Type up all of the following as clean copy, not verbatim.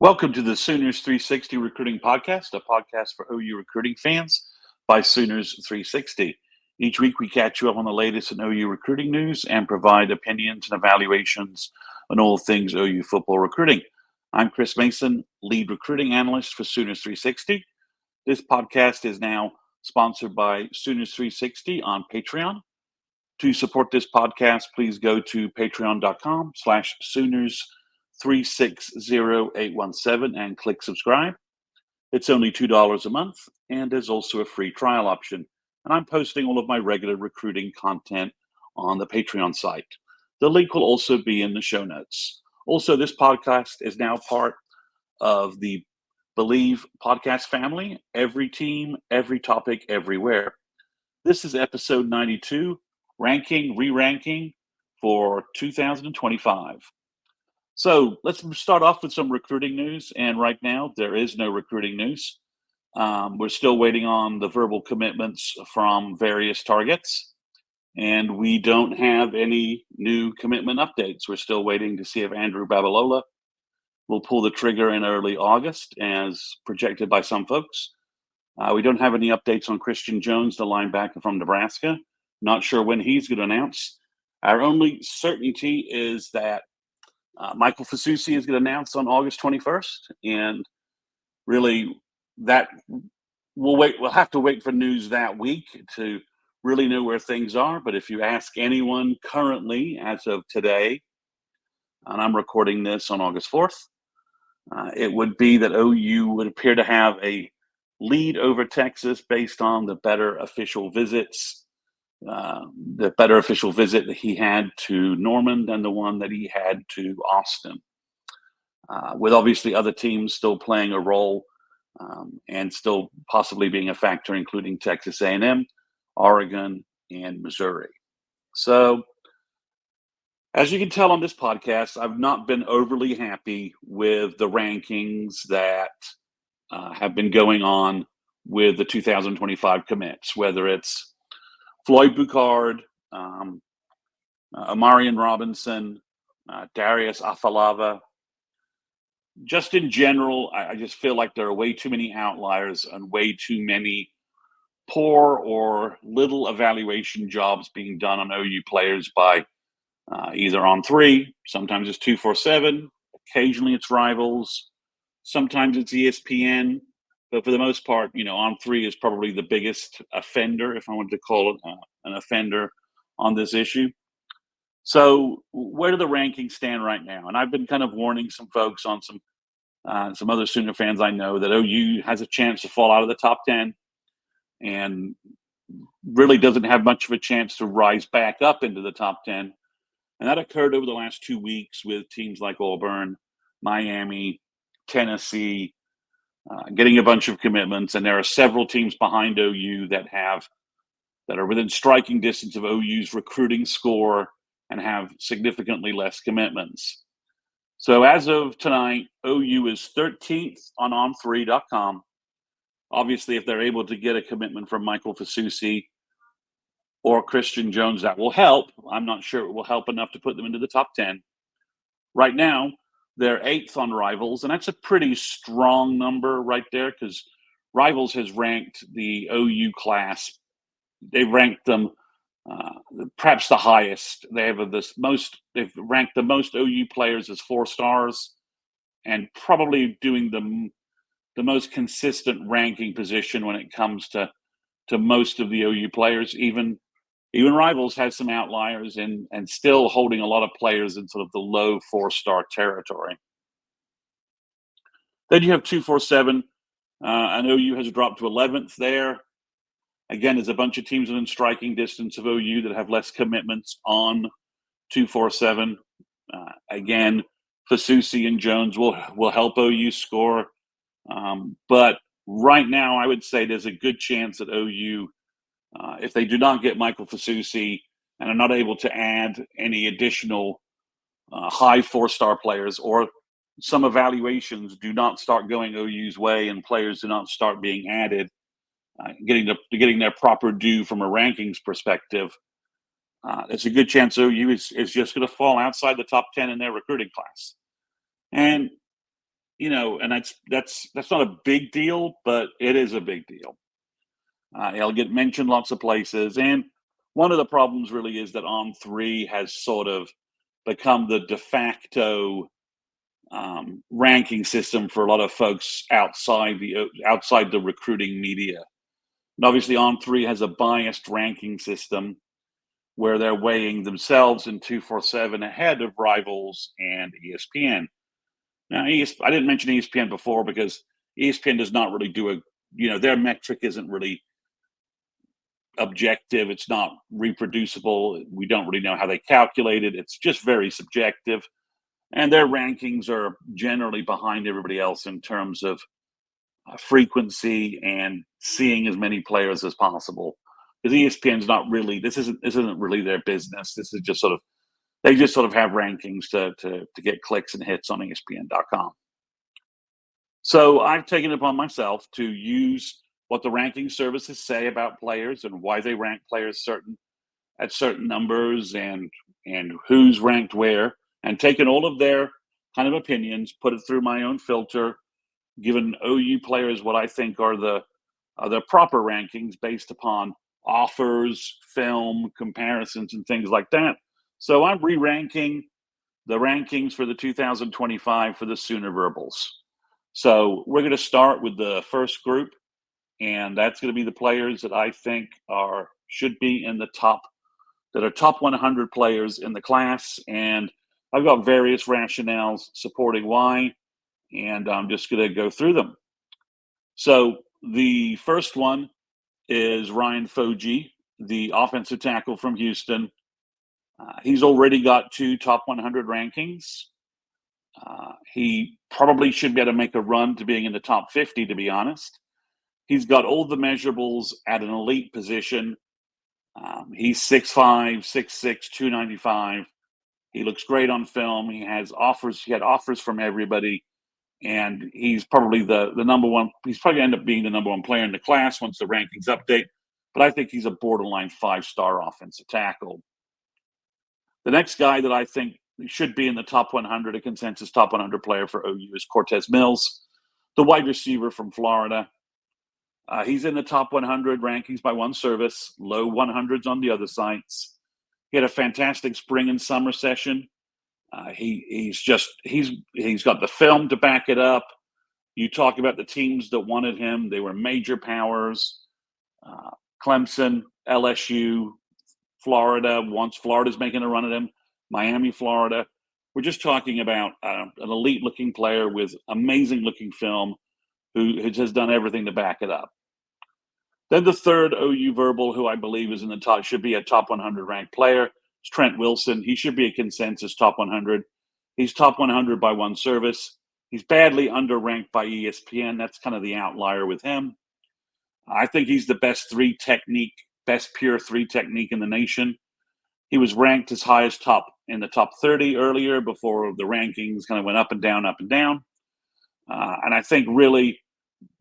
Welcome to the Sooners 360 Recruiting Podcast, a podcast for OU recruiting fans by Sooners 360. Each week we catch you up on the latest in OU recruiting news and provide opinions and evaluations on all things OU football recruiting. I'm Chris Mason, lead recruiting analyst for Sooners 360. This podcast is now sponsored by Sooners 360 on Patreon. To support this podcast, please go to patreon.com/Sooners360817 and click subscribe. It's only $2 a month, and there's also a free trial option. And I'm posting all of my regular recruiting content on the Patreon site. The link will also be in the show notes. Also, this podcast is now part of the Believe podcast family. Every team, every topic, everywhere. This is episode 92. Re-ranking for 2025. So let's start off with some recruiting news. And right now, there is no recruiting news. We're still waiting on the verbal commitments from various targets. And we don't have any new commitment updates. We're still waiting to see if Andrew Babalola will pull the trigger in early August, as projected by some folks. We don't have any updates on Christian Jones, the linebacker from Nebraska. Not sure when he's going to announce. Our only certainty is that Michael Fasusi is going to announce on August 21st. And really, that we'll wait. We'll have to wait for news that week to really know where things are. But if you ask anyone currently, as of today, and I'm recording this on August 4th, it would be that OU would appear to have a lead over Texas based on the better official visits. The better official visit that he had to Norman than the one that he had to Austin, with obviously other teams still playing a role and still possibly being a factor, including Texas A&M, Oregon, and Missouri. So, as you can tell on this podcast, I've not been overly happy with the rankings that have been going on with the 2025 commits, whether it's Floyd Boucard, Amarian Robinson, Darius Afalava. Just in general, I just feel like there are way too many outliers and way too many poor or little evaluation jobs being done on OU players by either On3, sometimes it's 247, occasionally it's Rivals, sometimes it's ESPN. But for the most part, On3 is probably the biggest offender, if I wanted to call it an offender, on this issue. So where do the rankings stand right now? And I've been kind of warning some folks on some other Sooner fans I know that OU has a chance to fall out of the top 10 and really doesn't have much of a chance to rise back up into the top 10. And that occurred over the last 2 weeks with teams like Auburn, Miami, Tennessee, getting a bunch of commitments, and there are several teams behind OU that are within striking distance of OU's recruiting score and have significantly less commitments. So as of tonight, OU is 13th on On3.com. Obviously, if they're able to get a commitment from Michael Fasusi or Christian Jones, that will help. I'm not sure it will help enough to put them into the top 10. Right now, they're 8th on Rivals, and that's a pretty strong number right there because Rivals has ranked the OU class. They've ranked them perhaps the highest. They've ranked the most OU players as 4 stars, and probably doing the most consistent ranking position when it comes to most of the OU players. Even Rivals has some outliers and still holding a lot of players in sort of the low 4-star territory. Then you have 247, and OU has dropped to 11th there. Again, there's a bunch of teams within striking distance of OU that have less commitments on 247. Again, Fasusi and Jones will help OU score. But right now, I would say there's a good chance that OU, if they do not get Michael Fasusi and are not able to add any additional high 4-star players, or some evaluations do not start going OU's way and players do not start being added, getting their proper due from a rankings perspective, there's a good chance OU is just going to fall outside the top 10 in their recruiting class. And and that's not a big deal, but it is a big deal. It'll get mentioned lots of places, and one of the problems really is that On3 has sort of become the de facto ranking system for a lot of folks outside the recruiting media. And obviously, On3 has a biased ranking system where they're weighing themselves in 247 ahead of rivals and ESPN. Now, I didn't mention ESPN before because ESPN does not really their metric isn't really objective. It's not reproducible. We don't really know how they calculate it. It's just very subjective. And their rankings are generally behind everybody else in terms of frequency and seeing as many players as possible. Because ESPN's not really this isn't really their business. This is just sort of they just sort of have rankings to get clicks and hits on ESPN.com. So I've taken it upon myself to use what the ranking services say about players and why they rank players at certain numbers and who's ranked where, and taken all of their kind of opinions, put it through my own filter, given OU players what I think are the proper rankings based upon offers, film, comparisons, and things like that. So I'm re-ranking the rankings for the 2025 for the Sooner Verbals. So we're going to start with the first group, and that's going to be the players that I think should be in the top 100 players in the class. And I've got various rationales supporting why, and I'm just going to go through them. So the first one is Ryan Foji, the offensive tackle from Houston. He's already got 2 top 100 rankings. He probably should be able to make a run to being in the top 50, to be honest. He's got all the measurables at an elite position. He's 6'5", 6'6", 295. He looks great on film. He had offers from everybody, and he's probably the number one. He's probably end up being the number one player in the class once the rankings update. But I think he's a borderline 5-star offensive tackle. The next guy that I think should be in the top 100, a consensus top 100 player for OU, is Cortez Mills, the wide receiver from Florida. He's in the top 100 rankings by one service, low 100s on the other sites. He had a fantastic spring and summer session. He's got the film to back it up. You talk about the teams that wanted him; they were major powers: Clemson, LSU, Florida. Once Florida's making a run at him, Miami, Florida. We're just talking about an elite-looking player with amazing-looking film who has done everything to back it up. Then the third OU verbal, who I believe is in the top, should be a top 100 ranked player, is Trent Wilson. He should be a consensus top 100. He's top 100 by one service. He's badly underranked by ESPN. That's kind of the outlier with him. I think he's the best pure three technique in the nation. He was ranked as high as in the top 30 earlier before the rankings kind of went up and down, up and down. And I think really,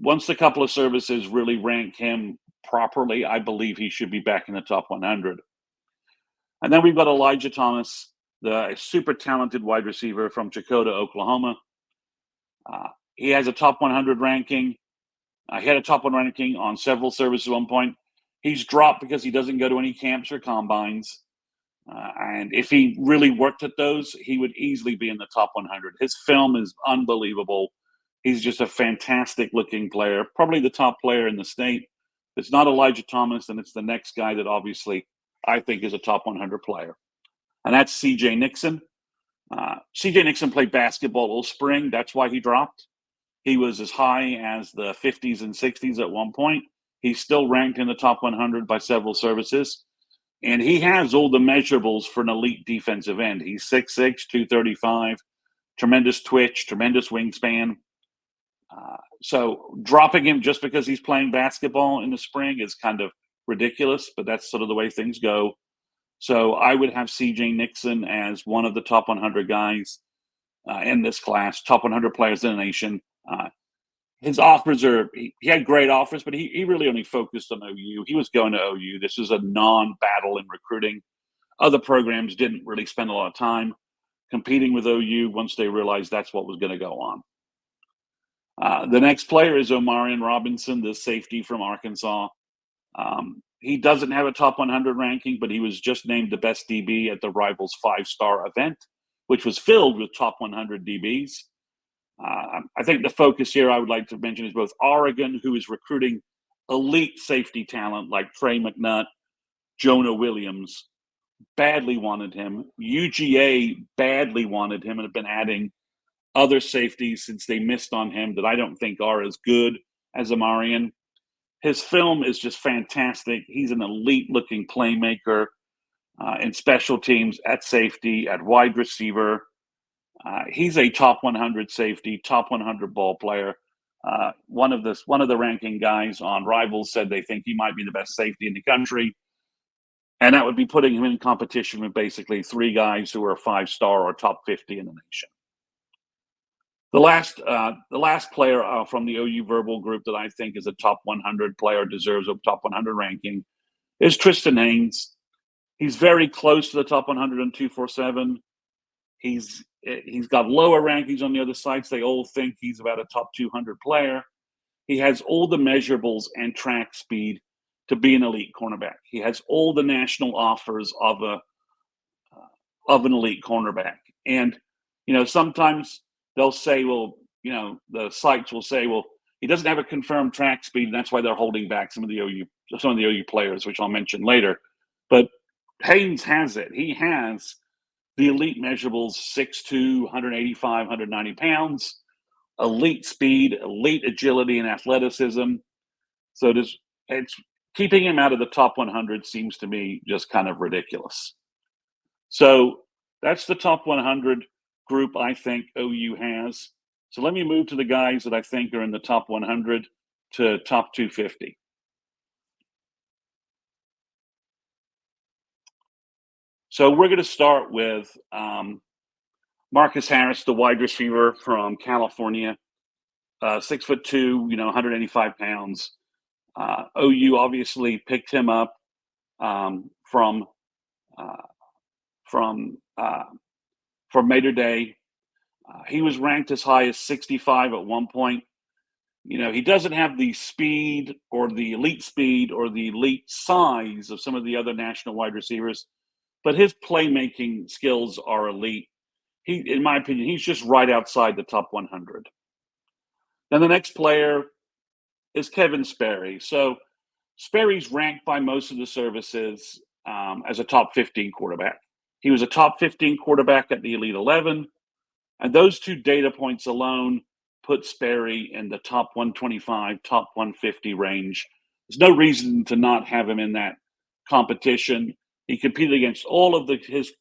once a couple of services really rank him properly, I believe he should be back in the top 100. And then we've got Elijah Thomas, the super talented wide receiver from Chakota, Oklahoma. He has a top 100 ranking. He had a top 1 ranking on several services at one point. He's dropped because he doesn't go to any camps or combines. And if he really worked at those, he would easily be in the top 100. His film is unbelievable. He's just a fantastic looking player, probably the top player in the state. If it's not Elijah Thomas, then it's the next guy that obviously I think is a top 100 player. And that's CJ Nixon. CJ Nixon played basketball all spring. That's why he dropped. He was as high as the 50s and 60s at one point. He's still ranked in the top 100 by several services. And he has all the measurables for an elite defensive end. He's 6'6", 235, tremendous twitch, tremendous wingspan. So dropping him just because he's playing basketball in the spring is kind of ridiculous, but that's sort of the way things go. So I would have CJ Nixon as one of the top 100 guys in this class, top 100 players in the nation. His offers he had great offers, but he really only focused on OU. He was going to OU. This is a non-battle in recruiting. Other programs didn't really spend a lot of time competing with OU once they realized that's what was going to go on. The next player is Omarion Robinson, the safety from Arkansas. He doesn't have a top 100 ranking, but he was just named the best DB at the Rivals 5-star event, which was filled with top 100 DBs. I think the focus here I would like to mention is both Oregon, who is recruiting elite safety talent like Trey McNutt, Jonah Williams, badly wanted him. UGA badly wanted him and have been adding other safeties since they missed on him that I don't think are as good as Omarion. His film is just fantastic. He's an elite-looking playmaker in special teams, at safety, at wide receiver. He's a top 100 safety, top 100 ball player. One of the ranking guys on Rivals said they think he might be the best safety in the country, and that would be putting him in competition with basically three guys who are 5-star or top 50 in the nation. The last player from the OU Verbal group that I think is a top 100 player, deserves a top 100 ranking, is Tristan Haynes. He's very close to the top 100 on 247. He's got lower rankings on the other sites. They all think he's about a top 200 player. He has all the measurables and track speed to be an elite cornerback. He has all the national offers of an elite cornerback. And sometimes they'll say, well, the sites will say, well, he doesn't have a confirmed track speed, and that's why they're holding back some of the OU players, which I'll mention later. But Haynes has it. He has the elite measurables: 6'2", 185, 190 pounds, elite speed, elite agility and athleticism. So it's keeping him out of the top 100 seems to me just kind of ridiculous. So that's the top 100 group I think OU has. So let me move to the guys that I think are in the top 100 to top 250. So we're going to start with Marcus Harris, the wide receiver from California, 6'2", 185 pounds. OU obviously picked him up from Mater Dei. He was ranked as high as 65 at one point. He doesn't have the speed or the elite size of some of the other national wide receivers, but his playmaking skills are elite. In my opinion, he's just right outside the top 100. Then the next player is Kevin Sperry. So Sperry's ranked by most of the services as a top 15 quarterback. He was a top 15 quarterback at the Elite 11, and those two data points alone put Sperry in the top 125, top 150 range. There's no reason to not have him in that competition. He competed against all of his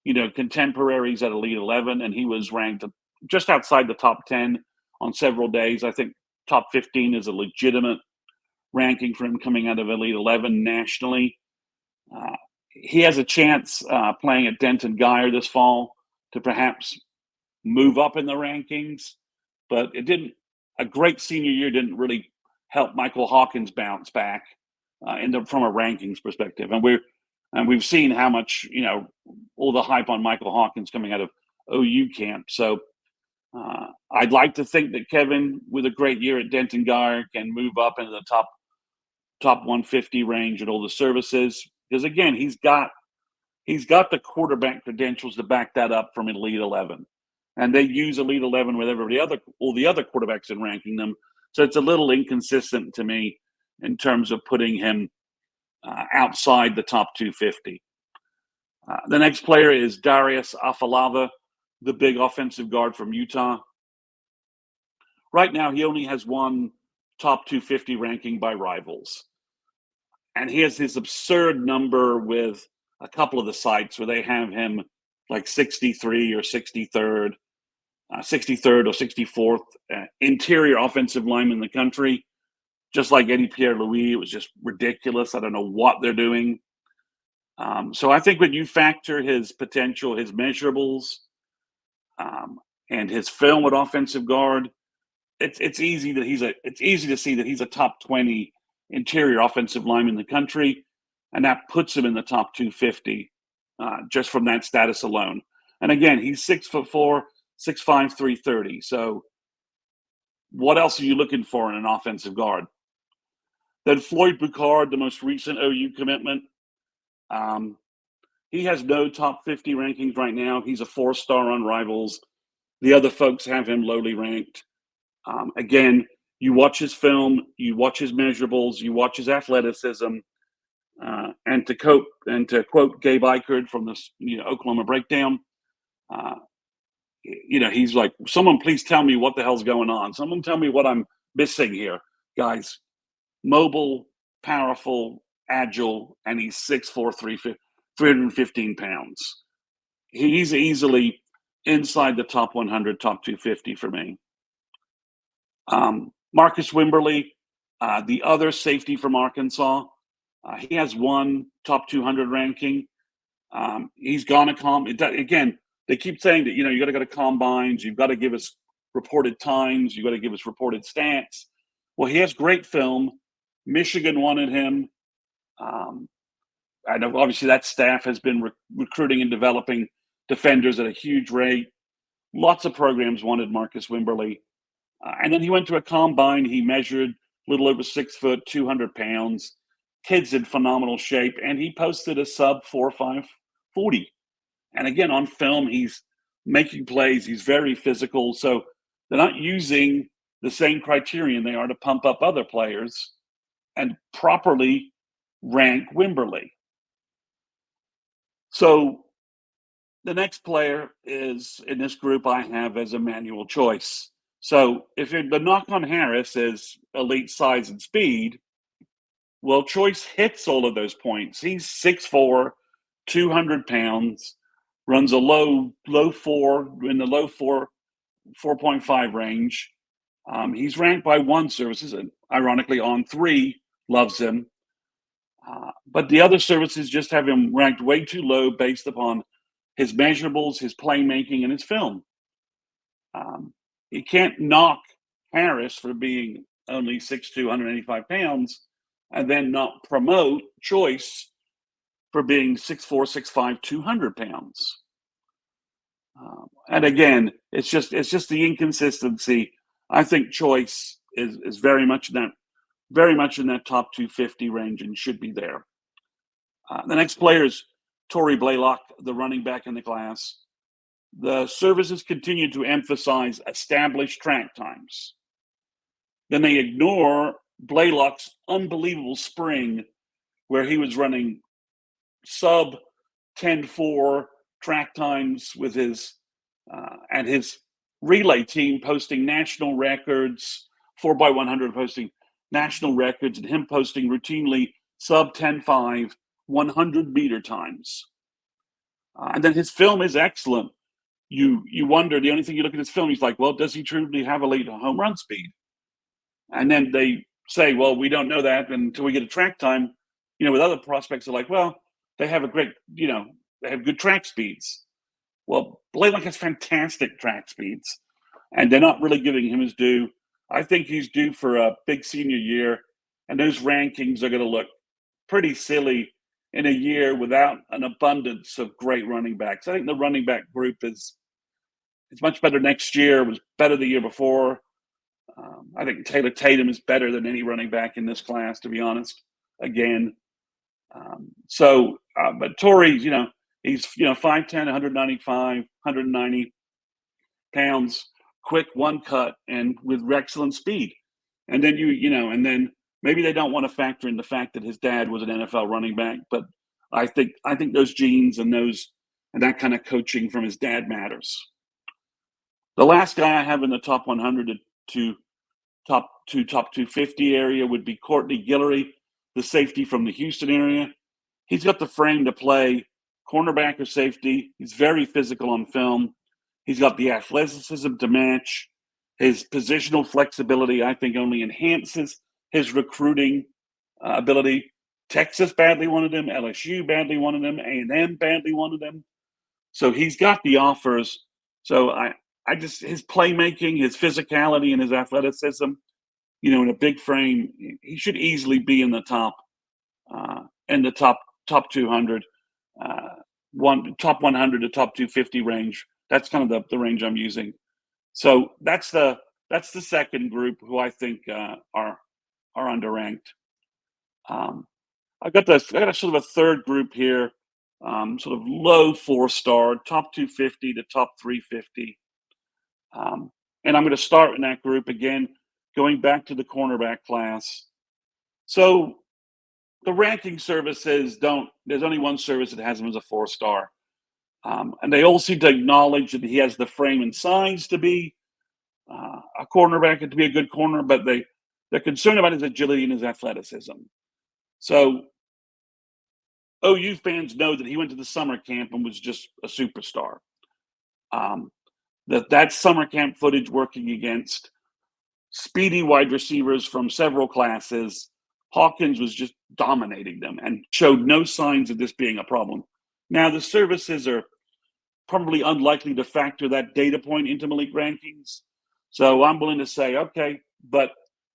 contemporaries at Elite 11, and he was ranked just outside the top 10 on several days. I think top 15 is a legitimate ranking for him coming out of Elite 11 nationally. He has a chance playing at Denton Guyer this fall to perhaps move up in the rankings, but a great senior year didn't really help Michael Hawkins bounce back from a rankings perspective. And we've seen how much, all the hype on Michael Hawkins coming out of OU camp. So I'd like to think that Kevin, with a great year at Denton Guyer, can move up into the top 150 range at all the services. Because again, he's got the quarterback credentials to back that up from Elite 11. And they use Elite 11 with all the other quarterbacks in ranking them. So it's a little inconsistent to me in terms of putting him outside the top 250. The next player is Darius Afalava, the big offensive guard from Utah. Right now, he only has one top 250 ranking by Rivals. And he has this absurd number with a couple of the sites where they have him like 63 or 63rd, 63rd or 64th interior offensive lineman in the country. Just like Eddie Pierre-Louis, it was just ridiculous. I don't know what they're doing. So I think when you factor his potential, his measurables, and his film at offensive guard, it's easy to see that he's a top 20 interior offensive lineman in the country, and that puts him in the top 250 just from that status alone. And again, he's 6'4", 6'5", 330. So what else are you looking for in an offensive guard? Then Floyd Boucard, the most recent OU commitment. He has no top 50 rankings right now. He's a 4-star on Rivals. The other folks have him lowly ranked. Again, you watch his film, you watch his measurables, you watch his athleticism, and to quote Gabe Eichert from the Oklahoma Breakdown, he's like, someone please tell me what the hell's going on. Someone tell me what I'm missing here, guys. Mobile, powerful, agile, and he's 6'4", 315 pounds. He's easily inside the top 100, top 250 for me. Marcus Wimberly, the other safety from Arkansas, he has one top 200 ranking. He's gone again, they keep saying that, you got to go to combines, you've got to give us reported times, you've got to give us reported stats. Well, he has great film. Michigan wanted him. I know obviously that staff has been recruiting and developing defenders at a huge rate. Lots of programs wanted Marcus Wimberly. And then he went to a combine. He measured a little over 6 foot, 200 pounds. Kid's in phenomenal shape. And he posted a sub 4.5 40. And again, on film, he's making plays. He's very physical. So they're not using the same criterion they are to pump up other players and properly rank Wimberly. So the next player is in this group I have as Emmanuel Choice. So if the knock on Harris is elite size and speed, well, Choice hits all of those points. He's 6'4", 200 pounds, runs a low 4, in the low 4.5 range. He's ranked by one services, and ironically On3 loves him. But the other services just have him ranked way too low based upon his measurables, his playmaking, and his film. You can't knock Harris for being only 6'2", 185 pounds, and then not promote Choice for being 6'4", 6'5", 200 pounds. And again, it's just the inconsistency. I think Choice is very much in that top 250 range and should be there. The next player is Torrey Blaylock, the running back in the class. The services continue to emphasize established track times. Then they ignore Blaylock's unbelievable spring where he was running sub 10.4 track times with his and his relay team posting national records, 4x100 posting national records, and him posting routinely sub 10.5 100-meter times. And then his film is excellent. You wonder, the only thing you look at his film, he's like, well, does he truly have elite home run speed? And then they say, well, we don't know that until we get a track time. With other prospects, are like, well, they have a great, they have good track speeds. Well, Blaylock has fantastic track speeds, and they're not really giving him his due. I think he's due for a big senior year, and those rankings are going to look pretty silly in a year without an abundance of great running backs. I think the running back group is much better next year. It was better the year before. I think Taylor Tatum is better than any running back in this class, to be honest, again. But Torrey, he's 5'10", 195, 190 pounds, quick one cut, and with excellent speed. And then and then maybe they don't want to factor in the fact that his dad was an NFL running back, but I think those genes and that kind of coaching from his dad matters. The last guy I have in the top 100 to top 250 area would be Courtney Guillory, the safety from the Houston area. He's got the frame to play cornerback or safety. He's very physical on film. He's got the athleticism to match. His positional flexibility, I think, only enhances his recruiting ability. Texas badly wanted him. LSU badly wanted him. A&M badly wanted him. So he's got the offers. So his playmaking, his physicality, and his athleticism, in a big frame, he should easily be in the top 200, top 100 to top 250 range. That's kind of the range I'm using. So that's the that's the second group who I think are underranked. Um, I got a sort of a third group here, sort of low 4-star, top 250 to top 350. Um, and I'm going to start in that group again, going back to the cornerback class. So the ranking services don't, there's only one service that has him as a 4-star. And they all seem to acknowledge that he has the frame and size to be a cornerback and to be a good corner, but they're concerned about his agility and his athleticism. So OU fans know that he went to the summer camp and was just a superstar. That summer camp footage working against speedy wide receivers from several classes, Hawkins was just dominating them and showed no signs of this being a problem. Now, the services are probably unlikely to factor that data point into Malik rankings. So I'm willing to say, okay, but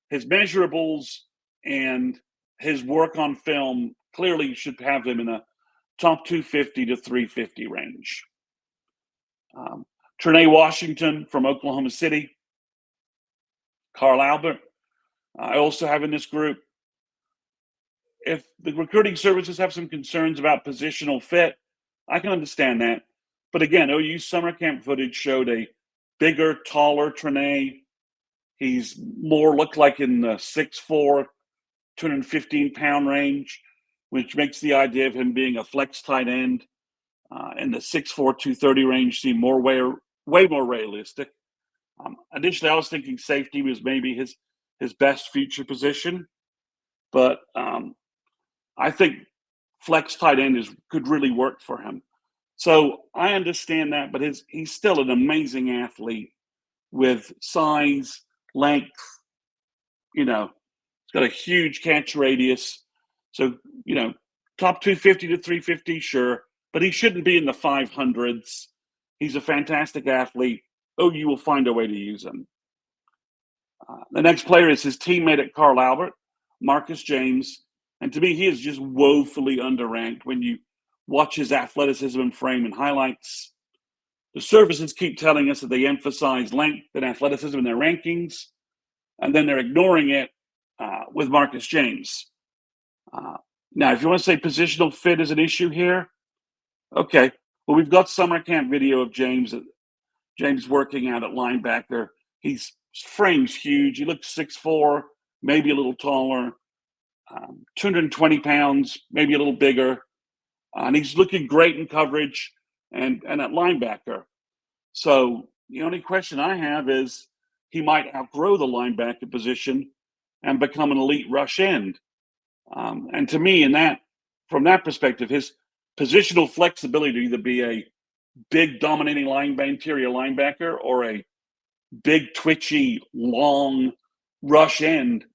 his measurables and his work on film clearly should have him in a top 250 to 350 range. Trinae Washington from Oklahoma City, Carl Albert, I also have in this group. If the recruiting services have some concerns about positional fit, I can understand that. But again, OU summer camp footage showed a bigger, taller Trinae. He's more looked like in the 6'4", 215-pound range, which makes the idea of him being a flex tight end in the 6'4", 230 range seem way more realistic. Additionally, I was thinking safety was maybe his best future position, but I think flex tight end could really work for him. So I understand that, but he's still an amazing athlete with size, length. You know, he's got a huge catch radius. So, top 250 to 350, sure, but he shouldn't be in the 500s. He's a fantastic athlete. OU will find a way to use him. The next player is his teammate at Carl Albert, Marcus James. And to me, he is just woefully underranked when you watch his athleticism and frame and highlights. The services keep telling us that they emphasize length and athleticism in their rankings, and then they're ignoring it with Marcus James. Now, if you want to say positional fit is an issue here, okay. Well, we've got summer camp video of James working out at linebacker. His frame's huge. He looks 6'4", maybe a little taller, 220 pounds, maybe a little bigger. And he's looking great in coverage and at linebacker. So the only question I have is he might outgrow the linebacker position and become an elite rush end. And to me, from that perspective, his positional flexibility to either be a big dominating interior linebacker or a big twitchy long rush end,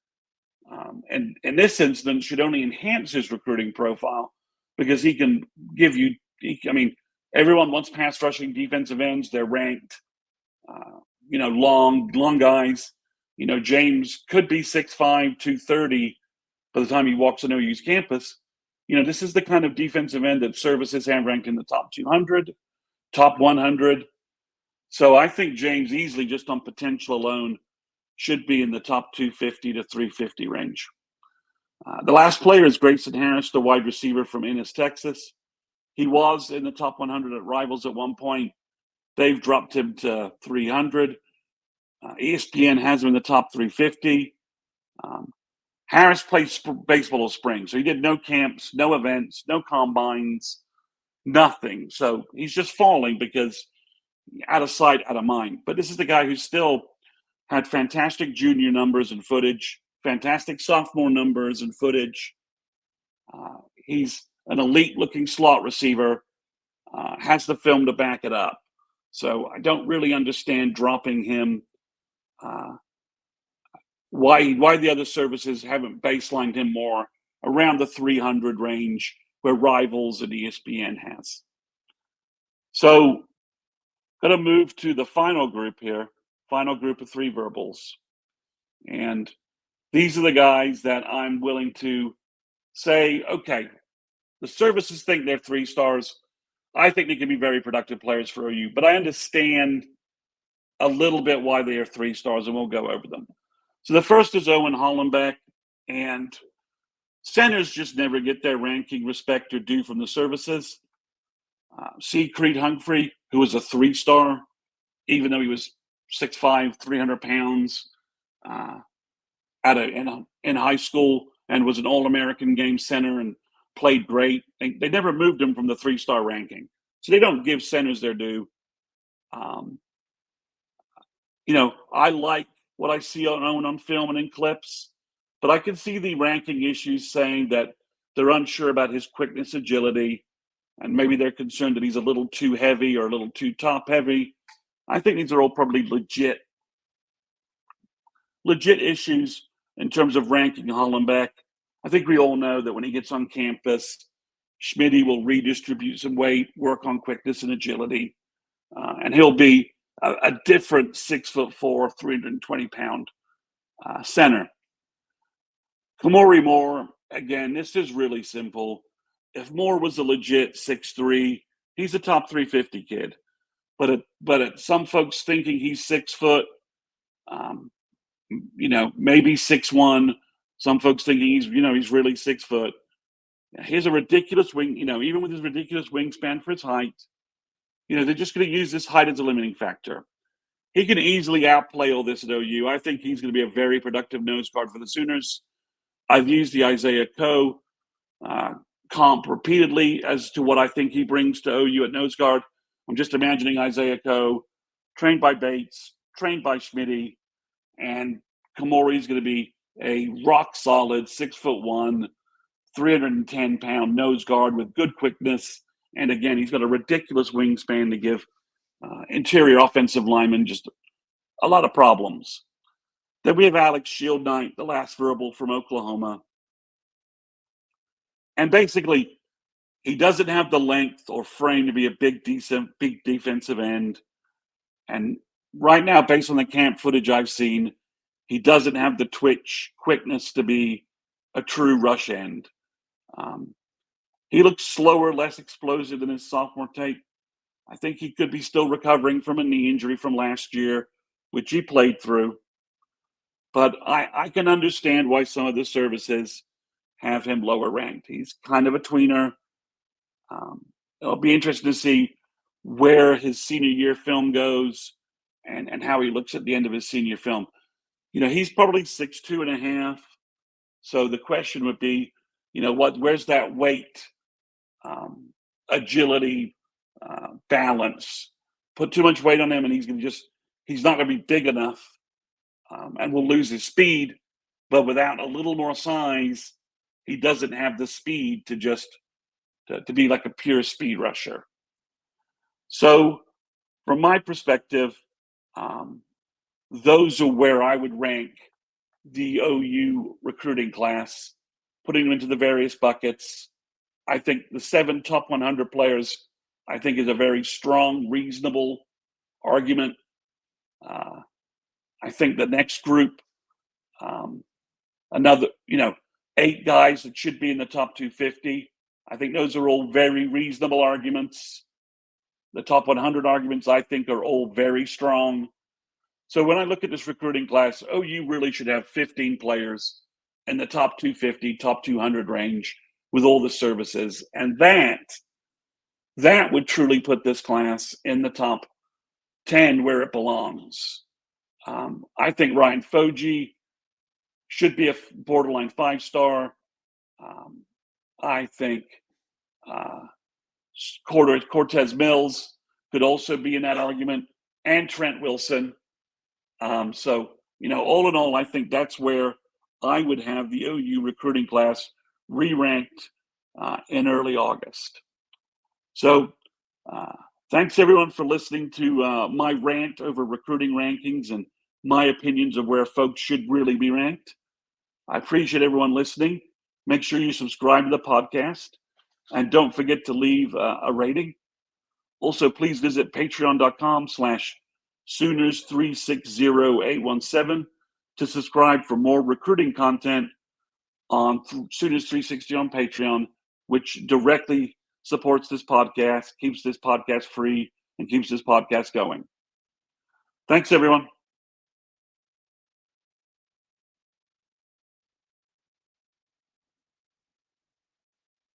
and in this instance should only enhance his recruiting profile because he can give you. Everyone wants pass rushing defensive ends. They're ranked, long guys. James could be 6'5", 230 by the time he walks on OU's campus. This is the kind of defensive end that services have ranked in the top 200, top 100. So I think James easily, just on potential alone, should be in the top 250 to 350 range. The last player is Grayson Harris, the wide receiver from Ennis, Texas. He was in the top 100 at Rivals at one point. They've dropped him to 300. ESPN has him in the top 350. Harris played baseball all spring, so he did no camps, no events, no combines, nothing. So he's just falling because out of sight, out of mind. But this is the guy who still had fantastic junior numbers and footage, fantastic sophomore numbers and footage. He's an elite-looking slot receiver, has the film to back it up. So I don't really understand dropping him. Why the other services haven't baselined him more around the 300 range where Rivals and ESPN has. So going to move to the final group here, final group of three verbals. And these are the guys that I'm willing to say, okay, the services think they're 3 stars. I think they can be very productive players for OU, but I understand a little bit why they are 3 stars, and we'll go over them. So the first is Owen Hollenbeck, and centers just never get their ranking, respect, or due from the services. Siegfried Humphrey, who was a 3-star, even though he was 6'5", 300 pounds, in high school, and was an All-American game center and played great. They never moved him from the 3-star ranking, so they don't give centers their due. I like what I see on film and in clips, but I can see the ranking issues saying that they're unsure about his quickness, agility, and maybe they're concerned that he's a little too heavy or a little too top heavy. I think these are all probably legit issues in terms of ranking Hollenbeck. I think we all know that when he gets on campus, Schmitty will redistribute some weight, work on quickness and agility, and he'll be a different 6'4", 320-pound center. Kamori Moore, again, this is really simple. If Moore was a legit 6'3", he's a top 350 kid. But some folks thinking he's 6 foot, maybe 6'1". Some folks thinking he's really 6 foot. He has a ridiculous wing, even with his ridiculous wingspan for his height, they're just going to use this height as a limiting factor. He can easily outplay all this at OU. I think he's going to be a very productive nose guard for the Sooners. I've used the Isaiah Coe comp repeatedly as to what I think he brings to OU at nose guard. I'm just imagining Isaiah Coe, trained by Bates, trained by Schmitty, and Kamori is going to be a rock-solid 6'1", 310-pound nose guard with good quickness. And again, he's got a ridiculous wingspan to give interior offensive linemen just a lot of problems. Then we have Alex Shieldknight, the last verbal from Oklahoma. And basically, he doesn't have the length or frame to be a big defensive end. And right now, based on the camp footage I've seen, he doesn't have the twitch quickness to be a true rush end. He looks slower, less explosive than his sophomore tape. I think he could be still recovering from a knee injury from last year, which he played through. But I can understand why some of the services have him lower ranked. He's kind of a tweener. It'll be interesting to see where his senior year film goes and how he looks at the end of his senior film. He's probably 6'2.5". So the question would be, where's that weight, agility, balance? Put too much weight on him and he's not going to be big enough, and will lose his speed. But without a little more size, he doesn't have the speed to be like a pure speed rusher. So from my perspective, those are where I would rank the OU recruiting class, putting them into the various buckets. I think the 7 top 100 players, I think, is a very strong, reasonable argument. I think the next group, another, 8 guys that should be in the top 250. I think those are all very reasonable arguments. The top 100 arguments, I think, are all very strong. So when I look at this recruiting class, OU really should have 15 players in the top 250, top 200 range with all the services. And that would truly put this class in the top 10 where it belongs. I think Ryan Foji should be a borderline 5-star. I think Cortez Mills could also be in that argument, and Trent Wilson. So, all in all, I think that's where I would have the OU recruiting class re-ranked in early August. So thanks, everyone, for listening to my rant over recruiting rankings and my opinions of where folks should really be ranked. I appreciate everyone listening. Make sure you subscribe to the podcast, and don't forget to leave a rating. Also, please visit patreon.com/Sooners360817 to subscribe for more recruiting content on Sooners 360 on Patreon, which directly supports this podcast, keeps this podcast free, and keeps this podcast going. Thanks, everyone.